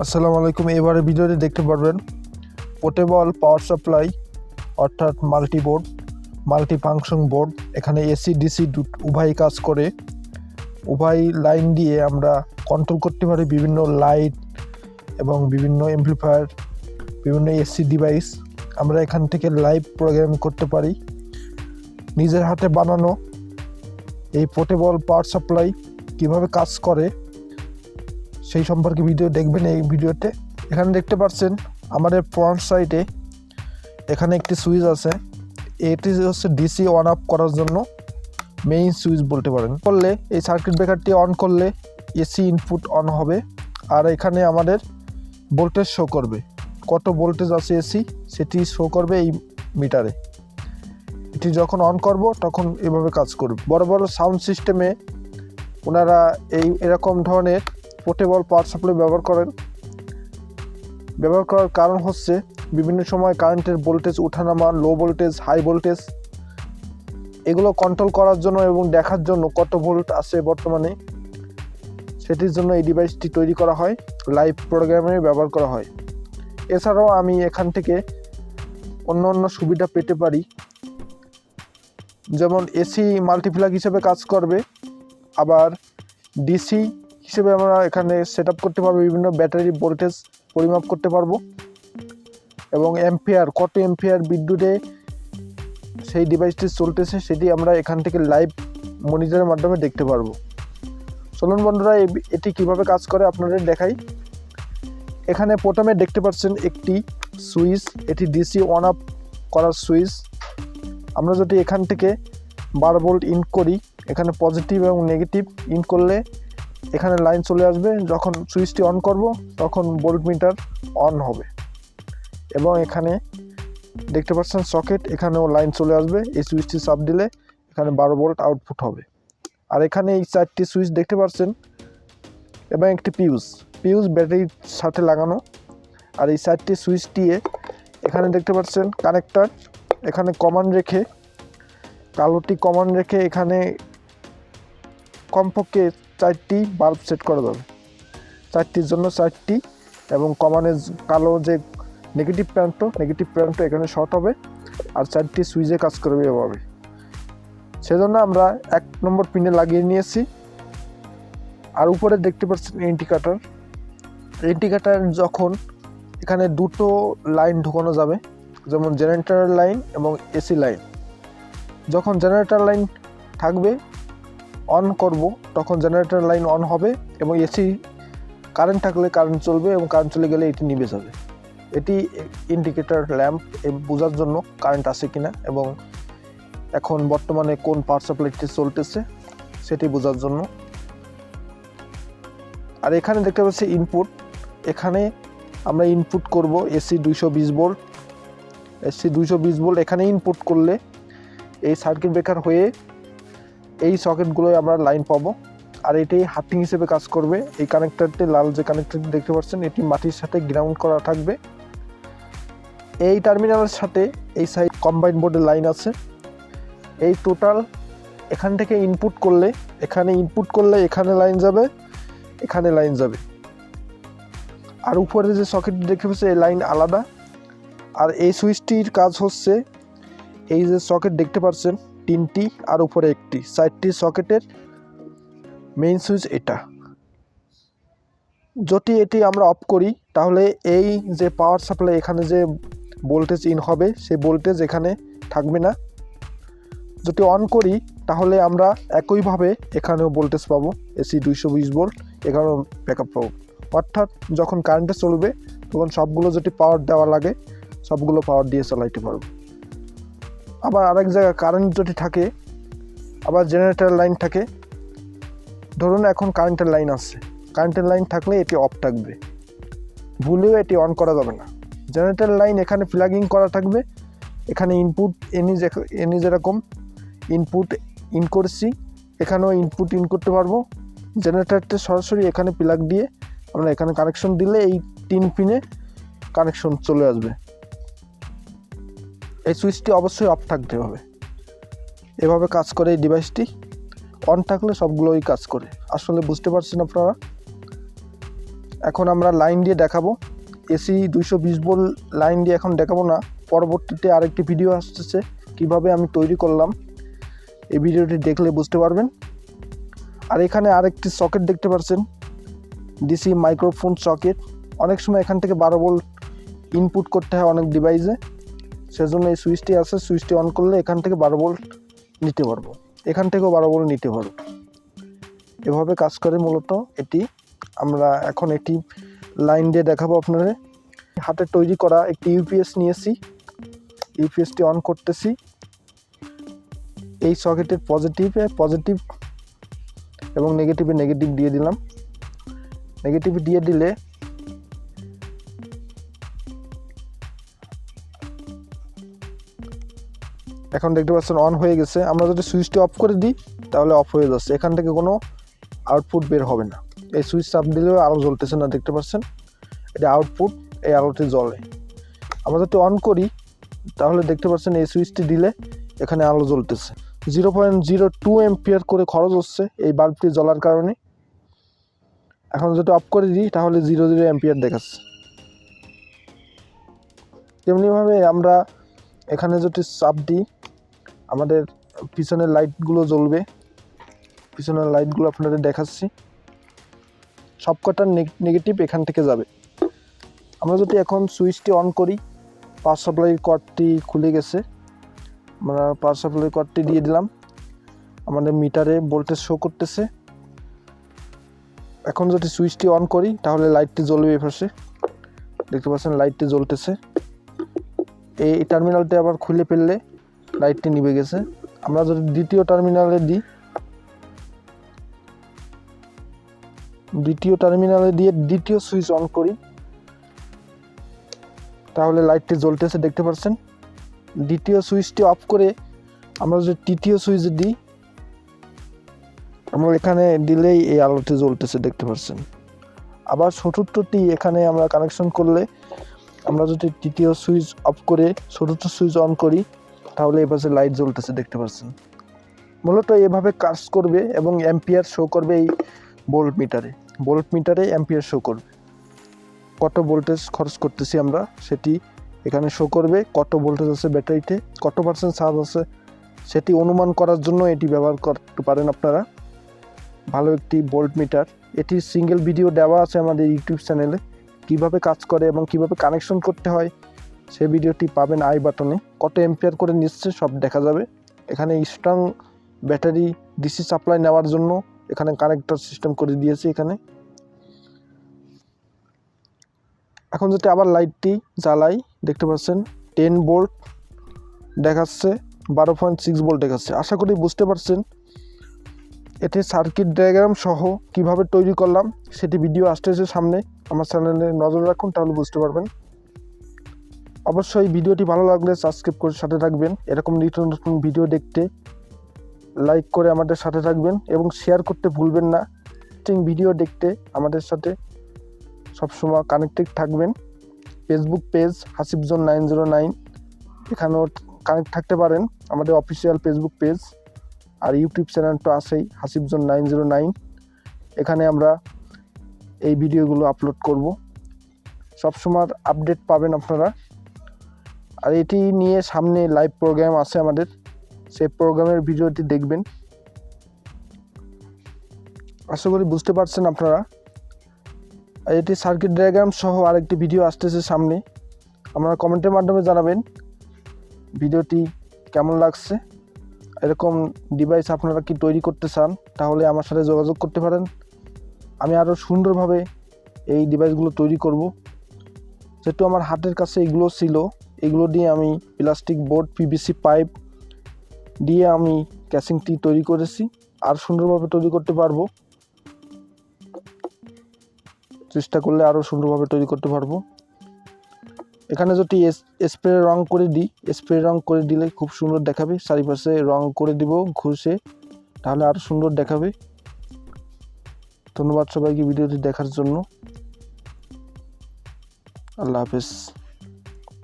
আসসালামু আলাইকুম। এবারে ভিডিওতে দেখতে পারবেন পোর্টেবল পাওয়ার সাপ্লাই অর্থাৎ মাল্টিবোর্ড মাল্টি ফাংশন বোর্ড। এখানে এসি ডিসি উভয় কাজ করে। উভয় লাইন দিয়ে আমরা কন্ট্রোল করতে পারি বিভিন্ন লাইট এবং বিভিন্ন অ্যাম্প্লিফায়ার, বিভিন্ন এসি ডিভাইস। আমরা এখান থেকে লাইভ প্রোগ্রাম করতে পারি। নিজের হাতে বানানো এই পোর্টেবল পাওয়ার সাপ্লাই কীভাবে কাজ করে সেই সম্পর্কে ভিডিও দেখবেন এই ভিডিওতে। এখানে দেখতে পাচ্ছেন আমাদের ফ্রন্ট সাইডে এখানে একটি সুইচ আছে। এটি হচ্ছে ডিসি অন অফ করার জন্য মেইন সুইচ বলতে পারেন। করলে এই সার্কিট ব্রেকারটি অন করলে এসি ইনপুট অন হবে, আর এখানে আমাদের ভোল্টেজ শো করবে, কত ভোল্টেজ আছে এসি সেটি শো করবে এই মিটারে। এটি যখন অন করব তখন এভাবে কাজ করবে। বড় বড় সাউন্ড সিস্টেমে ওনারা এরকম ধরনের পোর্টেবল পাওয়ার সাপ্লাই ব্যবহার করার কারণ হচ্ছে বিভিন্ন সময় কারেন্টের ভোল্টেজ ওঠানামা, লো ভোল্টেজ, হাই ভোল্টেজ, এগুলো কন্ট্রোল করার জন্য এবং দেখার জন্য কত ভোল্ট আছে বর্তমানে, সেটির জন্য এই ডিভাইসটি তৈরি করা হয়, লাইভ প্রোগ্রামে ব্যবহার করা হয়। এছাড়াও আমি এখান থেকে অন্য সুবিধা পেতে পারি, যেমন এসি মাল্টিপ্লাগ হিসেবে কাজ করবে, আবার ডিসি হিসেবে আমরা এখানে সেট আপ করতে পারবো, বিভিন্ন ব্যাটারি ভোল্টেজ পরিমাপ করতে পারবো এবং অ্যাম্পিয়ার, কত অ্যাম্পিয়ার বিদ্যুতে সেই ডিভাইসটি চলতেছে সেটি আমরা এখান থেকে লাইভ মনিটরের মাধ্যমে দেখতে পারবো। চলুন বন্ধুরা এটি কিভাবে কাজ করে আপনাদের দেখাই। এখানে প্রথমে দেখতে পাচ্ছেন একটি সুইচ, এটি ডিসি অন অফ করার সুইচ। আমরা যদি এখান থেকে 12 ভোল্ট ইন করি, এখানে পজিটিভ এবং নেগেটিভ ইন করলে এখানে লাইন চলে আসবে। যখন সুইচটি অন করব তখন ভোল্ট মিটার অন হবে এবং এখানে দেখতে পাচ্ছেন সকেট, এখানেও লাইন চলে আসবে। এই সুইচটি চাপ দিলে এখানে 12 ভোল্ট আউটপুট হবে। আর এখানে এই 4টি সুইচ দেখতে পাচ্ছেন এবং একটি পিউজ ব্যাটারির সাথে লাগানো। আর এই 4টি সুইচ দিয়ে এখানে দেখতে পাচ্ছেন কানেক্টর, এখানে কমান্ড রেখে, কালোটি কমান্ড রেখে এখানে কমপক্ষে 4টি বাল্ব সেট করা যাবে, 4টির জন্য 4টি, এবং কমানের কালো যে নেগেটিভ প্যান্ট এখানে শর্ট হবে আর 4টি সুইচে কাজ করবে এভাবে। সেজন্য আমরা 1 নম্বর পিনে লাগিয়ে নিয়েছি। আর উপরে দেখতে পাচ্ছেন ইন্ডিকেটার যখন এখানে দুটো লাইন ঢোকানো যাবে, যেমন জেনারেটর লাইন এবং এসি লাইন। যখন জেনারেটর লাইন থাকবে অন করব তখন জেনারেটর লাইন অন হবে এবং এসি কারেন্ট থাকলে কারেন্ট চলবে এবং কারেন্ট চলে গেলে এটি নিভে যাবে। এটি ইন্ডিকেটর ল্যাম্প বোঝার জন্য কারেন্ট আছে কিনা এবং এখন বর্তমানে কোন পাওয়ার সাপ্লাইটি চলতেছে সেটি বোঝার জন্য। আর এখানে দেখতে পাচ্ছি ইনপুট, এখানে আমরা ইনপুট করব এসি 220 ভোল্ট। এখানে ইনপুট করলে এই সার্কিট ব্রেকার হয়ে এই সকেটগুলোয় আমরা লাইন পাবো। আর এটাই হার্টিং হিসেবে কাজ করবে। এই কানেক্টরটি, লাল যে কানেক্টরটি দেখতে পাচ্ছেন, এটি মাটির সাথে গ্রাউন্ড করা থাকবে। এই টার্মিনালের সাথে এই সাইড কম্বাইন বোর্ডের লাইন আছে। এই টোটাল এখান থেকে ইনপুট করলে এখানে লাইন যাবে, এখানে লাইন যাবে। আর উপরে যে সকেটটি দেখতে পাচ্ছেন এই লাইন আলাদা। আর এই সুইচটির কাজ হচ্ছে, এই যে সকেট দেখতে পাচ্ছেন 3টি আর উপরে একটি, 4টি সকেটের মেইন সুইচ এটা। যদি এটি আমরা অফ করি তাহলে এই যে পাওয়ার সাপ্লাই এখানে যে ভোল্টেজ ইন হবে সেই ভোল্টেজ এখানে থাকবে না। যদি অন করি তাহলে আমরা একইভাবে এখানেও ভোল্টেজ পাবো, এসি 220 ভোল্ট, এখানেও ব্যাকআপ পাবো। অর্থাৎ যখন কারেন্টে চলবে তখন সবগুলো যদি পাওয়ার দেওয়া লাগে সবগুলো পাওয়ার দিয়ে চালাইতে পারবো। আবার আরেক জায়গায় কারেন্ট যদি থাকে, আবার জেনারেটর লাইন থাকে, ধরুন এখন কারেন্টের লাইন আছে, কারেন্টের লাইন থাকলে এটি অফ থাকবে, ভুলেও এটি অন করা যাবে না। জেনারেটর লাইন এখানে প্লাগিং করা থাকবে, এখানে ইনপুট এনি যেরকম ইনপুট ইন করছি এখানেও ইনপুট ইন করতে পারবো। জেনারেটরটা সরাসরি এখানে প্লাগ দিয়ে আমরা এখানে কানেকশন দিলে এই 3 পিনে কানেকশন চলে আসবে। এই সুইচটি অবশ্যই অফ থাকতে হবে। এভাবে কাজ করে এই ডিভাইসটি। অন থাকলে সবগুলোই কাজ করে। আসলে বুঝতে পারছেন আপনারা? এখন আমরা লাইন দিয়ে দেখাবো। এসি 220 ভোল্ট লাইন দিয়ে এখন দেখাবো না, পরবর্তীতে আরেকটি ভিডিও আসতেছে কিভাবে আমি তৈরি করলাম, এই ভিডিওটি দেখলে বুঝতে পারবেন। আর এখানে আরেকটি সকেট দেখতে পাচ্ছেন, ডিসি মাইক্রোফোন সকেট। অনেক সময় এখান থেকে 12 ভোল্ট ইনপুট করতে হয় অনেক ডিভাইসে, সেজন্য এই সুইচটি আছে। সুইচটি অন করলে এখান থেকে 12 ভোল্ট নিতে পারবো, এখান থেকেও 12 ভোল্ট নিতে পারবো। এভাবে কাজ করে মূলত এটি। আমরা এখন এটি লাইন দিয়ে দেখাবো আপনাদের। হাতে তৈরি করা একটি ইউপিএস নিয়েছি, ইউপিএসটি অন করতেছি। এই সকেটের পজিটিভে পজিটিভ এবং নেগেটিভে নেগেটিভ দিয়ে দিলাম। নেগেটিভ দিয়ে দিলে এখন দেখতে পাচ্ছেন অন হয়ে গেছে। আমরা যদি সুইচটি অফ করে দিই তাহলে অফ হয়ে যাচ্ছে, এখান থেকে কোনো আউটপুট বের হবে না। এই সুইচ চাপ দিলেও আলো জ্বলতেছে না, দেখতে পাচ্ছেন এটা আউটপুট, এই আলোটি জ্বলে। আমরা যদি অন করি তাহলে দেখতে পাচ্ছেন এই সুইচটি দিলে এখানে আলো জ্বলতেছে। 0.02 অ্যাম্পিয়ার করে খরচ হচ্ছে এই বাল্বটি জ্বলার কারণে। এখন যদি অফ করে দিই তাহলে 0 অ্যাম্পিয়ার দেখাচ্ছে। তেমনিভাবে আমরা এখানে যদি চাপ দিই আমাদের পিছনের লাইটগুলো জ্বলবে। পিছনের লাইটগুলো আপনাদের দেখাচ্ছি, সবকটার নেগেটিভ এখান থেকে যাবে। আমরা যদি এখন সুইচটি অন করি, পাওয়ার সাপ্লাই কর্ডটি খুলে গেছে, আমরা পাওয়ার সাপ্লাই কর্ডটি দিয়ে দিলাম। আমাদের মিটারে ভোল্টেজ শো করতেছে। এখন যদি সুইচটি অন করি তাহলে লাইটটি জ্বলবে। এই পাশে দেখতে পাচ্ছেন লাইটটি জ্বলতেছে। এই টার্মিনালটি আবার খুলে ফেললে লাইটটি নিভে গেছে। আমরা যদি দ্বিতীয় টার্মিনালে দিই, দ্বিতীয় সুইচ অন করি তাহলে লাইটটি জ্বলতেছে, দেখতে পাচ্ছেন। দ্বিতীয় সুইচটি অফ করে আমরা যদি তৃতীয় সুইচ দিই, আমরা এখানে দিলেই এই আলোটি জ্বলতেছে, দেখতে পাচ্ছেন। আবার চতুর্থটি এখানে আমরা কানেকশন করলে, আমরা যদি তৃতীয় সুইচ অফ করে চতুর্থ সুইচ অন করি তাহলে এই পাশে লাইট জ্বলতেছে, দেখতে পাচ্ছেন। মূলত এভাবে কাজ করবে এবং অ্যাম্পিয়ার শো করবে। এই ভোল্ট মিটারে অ্যাম্পিয়ার শো করবে, কত ভোল্টেজ খরচ করতেছি আমরা সেটি এখানে শো করবে। কত ভোল্টেজ আছে ব্যাটারিতে, কত পার্সেন্ট চার্জ আছে সেটি অনুমান করার জন্য এটি ব্যবহার করতে পারেন আপনারা। ভালো একটি ভোল্ট মিটার। এটির সিঙ্গেল ভিডিও দেওয়া আছে আমাদের ইউটিউব চ্যানেলে, কিভাবে কাজ করে এবং কিভাবে কানেকশন করতে হয় সেই ভিডিওটি পাবেন আই বাটনে। কত অ্যাম্পিয়ার করে নিচ্ছে সব দেখা যাবে। এখানে স্ট্রং ব্যাটারি ডিসি সাপ্লাই নেওয়ার জন্য এখানে কানেক্টর সিস্টেম করে দিয়েছি এখানে। এখন যদি আবার লাইটটি জ্বালাই দেখতে পাচ্ছেন 10 ভোল্ট দেখাচ্ছে, 12.6 ভোল্ট দেখাচ্ছে। আশা করি বুঝতে পারছেন। এটি সার্কিট ডায়াগ্রাম সহ কিভাবে তৈরি করলাম সেটি ভিডিও আসতেছে সামনে, আমার চ্যানেলে নজর রাখুন তাহলে বুঝতে পারবেন। অবশ্যই ভিডিওটি ভালো লাগলে সাবস্ক্রাইব করে সাথে থাকবেন। এরকম নিত্য নতুন ভিডিও দেখতে লাইক করে আমাদের সাথে থাকবেন এবং শেয়ার করতে ভুলবেন না। ভিডিও দেখতে আমাদের সাথে সবসময় কানেক্টেড থাকবেন। ফেসবুক পেজ হাসিব জোন 909, এখানেও কানেক্ট থাকতে পারেন, আমাদের অফিসিয়াল ফেসবুক পেজ। আর ইউটিউব চ্যানেল তো আছেই হাসিব জোন 909, এখানে আমরা এই ভিডিওগুলো আপলোড করব, সবসময় আপডেট পাবেন আপনারা। আর এটি নিয়ে সামনে লাইভ প্রোগ্রাম আছে আমাদের, সেই প্রোগ্রামের ভিডিওটি দেখবেন। আশা করি বুঝতে পারছেন আপনারা। আর এটি সার্কিট ডায়াগ্রাম সহ আরেকটি ভিডিও আসতেছে সামনে, আপনারা কমেন্টের মাধ্যমে জানাবেন ভিডিওটি কেমন লাগছে। এরকম ডিভাইস আপনারা কি তৈরি করতে চান তাহলে আমার সাথে যোগাযোগ করতে পারেন। আমি আরও সুন্দরভাবে এই ডিভাইসগুলো তৈরি করব। যেহেতু আমার হাতের কাছে এগুলো ছিল, এগুলো দিয়ে আমি প্লাস্টিক বোর্ড পিভিসি পাইপ দিয়ে আমি ক্যাসিংটি তৈরি করেছি, আর সুন্দরভাবে তৈরি করতে পারবো। চেষ্টা করলে আরও সুন্দরভাবে তৈরি করতে পারবো। এখানে যদি স্প্রে রং করে দিই, স্প্রে রং করে দিলে খুব সুন্দর দেখাবে। চারিপাশে রং করে দিব ঘষে, তাহলে আরও সুন্দর দেখাবে। ধন্যবাদ সবাইকে ভিডিওটি দেখার জন্য। আল্লাহ হাফেজ।